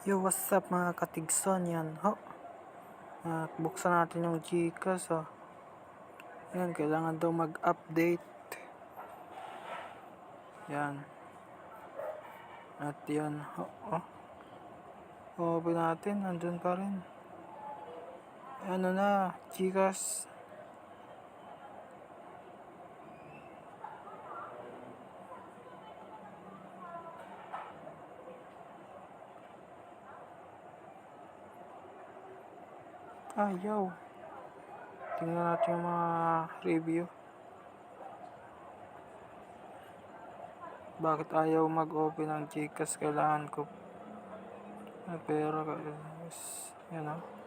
Yo, what's up mga katigson? Yan, ho. At buksan natin yung Gcash, oh. Yan, kailangan daw mag-update. Yan. At yan, ho. Oh. Open natin, nandun pa rin. Ano na, Gcash. Ayaw. Tingnan natin yung mga review. Bakit ayaw mag-open ng Gcash? Kailangan ko na pera. Yan, oh.